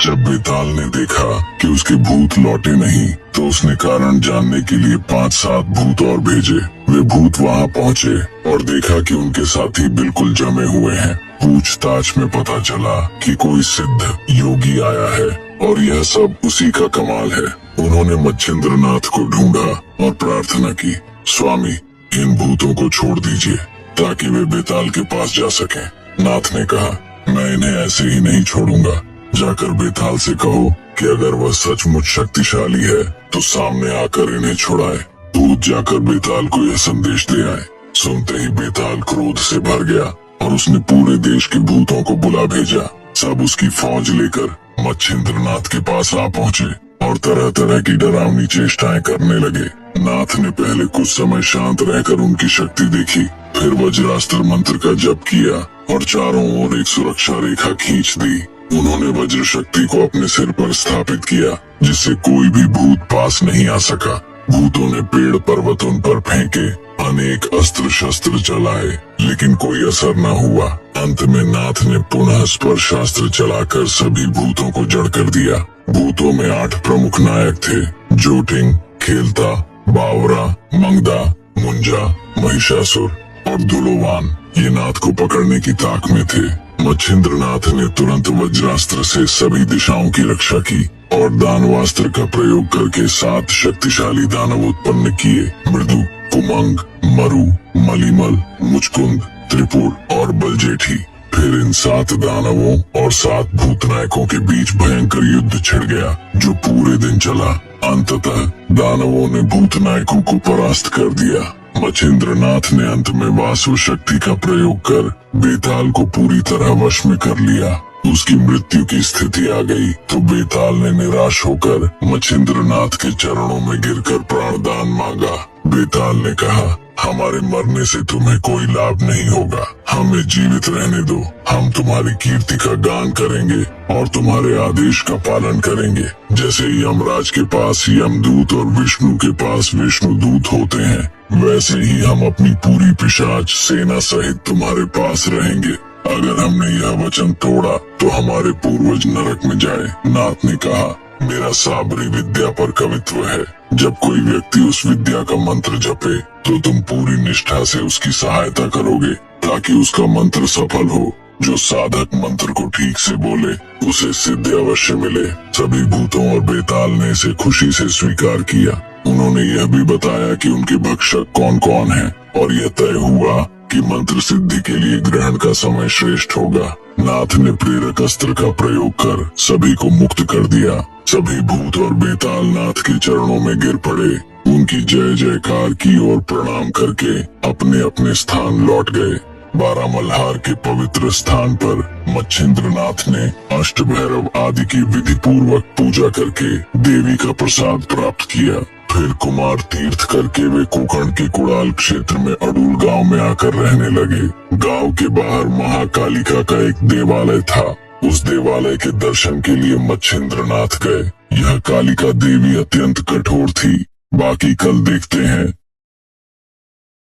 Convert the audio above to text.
जब बेताल ने देखा कि उसके भूत लौटे नहीं तो उसने कारण जानने के लिए 5-7 भूत और भेजे। वे भूत वहां पहुंचे और देखा कि उनके साथी बिल्कुल जमे हुए हैं। पूछताछ में पता चला कि कोई सिद्ध योगी आया है और यह सब उसी का कमाल है। उन्होंने मच्छिंद्रनाथ को ढूंढा और प्रार्थना की, स्वामी इन भूतों को छोड़ दीजिए ताकि वे बेताल के पास जा सकें। नाथ ने कहा, मैं इन्हें ऐसे ही नहीं छोड़ूंगा। जाकर बेताल से कहो कि अगर वह सचमुच शक्तिशाली है तो सामने आकर इन्हें छुड़ाए। भूत जाकर बेताल को यह संदेश दे आए। सुनते ही बेताल क्रोध से भर गया और उसने पूरे देश के भूतों को बुला भेजा। सब उसकी फौज लेकर मच्छिंद्रनाथ के पास आ पहुँचे और तरह तरह की डरावनी चेष्टाएं करने लगे। नाथ ने पहले कुछ समय शांत रहकर उनकी शक्ति देखी, फिर वज्रास्त्र मंत्र का जप किया और चारों ओर एक सुरक्षा रेखा खींच दी। उन्होंने वज्र शक्ति को अपने सिर पर स्थापित किया जिससे कोई भी भूत पास नहीं आ सका। भूतों ने पेड़ पर्वत उन पर फेंके, अनेक अस्त्र शस्त्र चलाए लेकिन कोई असर न हुआ। अंत में नाथ ने पुनः स्पर्शास्त्र चलाकर सभी भूतों को जड़ कर दिया। भूतों में 8 प्रमुख नायक थे, जोटिंग, खेलता, बावरा, मंगदा, मुंजा, महिषासुर और धुलोवान। ये नाथ को पकड़ने की ताक में थे। मच्छिंद्रनाथ ने तुरंत वज्रास्त्र से सभी दिशाओं की रक्षा की और दानवास्त्र का प्रयोग करके 7 शक्तिशाली दानव उत्पन्न किए, मृदु, कुमंग, मरु, मलिमल, मुचकुंद, त्रिपुर और बलजेठी। फिर इन 7 दानवों और 7 भूतनायकों के बीच भयंकर युद्ध छिड़ गया जो पूरे दिन चला। अंततः दानवों ने भूतनायकों को परास्त कर दिया। मच्छिंद्रनाथ ने अंत में वासु शक्ति का प्रयोग कर बेताल को पूरी तरह वश में कर लिया। उसकी मृत्यु की स्थिति आ गई तो बेताल ने निराश होकर मच्छिंद्रनाथ के चरणों में गिरकर प्राणदान मांगा। बेताल ने कहा, हमारे मरने से तुम्हें कोई लाभ नहीं होगा, हमें जीवित रहने दो। हम तुम्हारी कीर्ति का गान करेंगे और तुम्हारे आदेश का पालन करेंगे। जैसे यमराज के पास यमदूत और विष्णु के पास विष्णु दूत होते हैं, वैसे ही हम अपनी पूरी पिशाच सेना सहित तुम्हारे पास रहेंगे। अगर हमने यह वचन तोड़ा तो हमारे पूर्वज नरक में जाए। नाथ ने कहा, मेरा साबरी विद्या पर कवित्व है। जब कोई व्यक्ति उस विद्या का मंत्र जपे तो तुम पूरी निष्ठा से उसकी सहायता करोगे ताकि उसका मंत्र सफल हो। जो साधक मंत्र को ठीक से बोले उसे सिद्धि अवश्य मिले। सभी भूतों और बेताल ने इसे खुशी से स्वीकार किया। उन्होंने यह भी बताया कि उनके भक्षक कौन कौन हैं और यह तय हुआ कि मंत्र सिद्धि के लिए ग्रहण का समय श्रेष्ठ होगा। नाथ ने प्रेरक अस्त्र का प्रयोग कर सभी को मुक्त कर दिया। सभी भूत और बेताल नाथ के चरणों में गिर पड़े, उनकी जय जयकार की और प्रणाम करके अपने अपने स्थान लौट गए। 12 मल्हार के पवित्र स्थान पर मच्छिंद्रनाथ ने अष्टभैरव आदि की विधि पूर्वक पूजा करके देवी का प्रसाद प्राप्त किया। फिर कुमार तीर्थ करके वे कोकण के कुड़ाल क्षेत्र में अडूल गांव में आकर रहने लगे। गांव के बाहर महाकालिका का एक देवालय था। उस देवालय के दर्शन के लिए मच्छिंद्रनाथ गए। यह कालिका देवी अत्यंत कठोर थी। बाकी कल देखते हैं।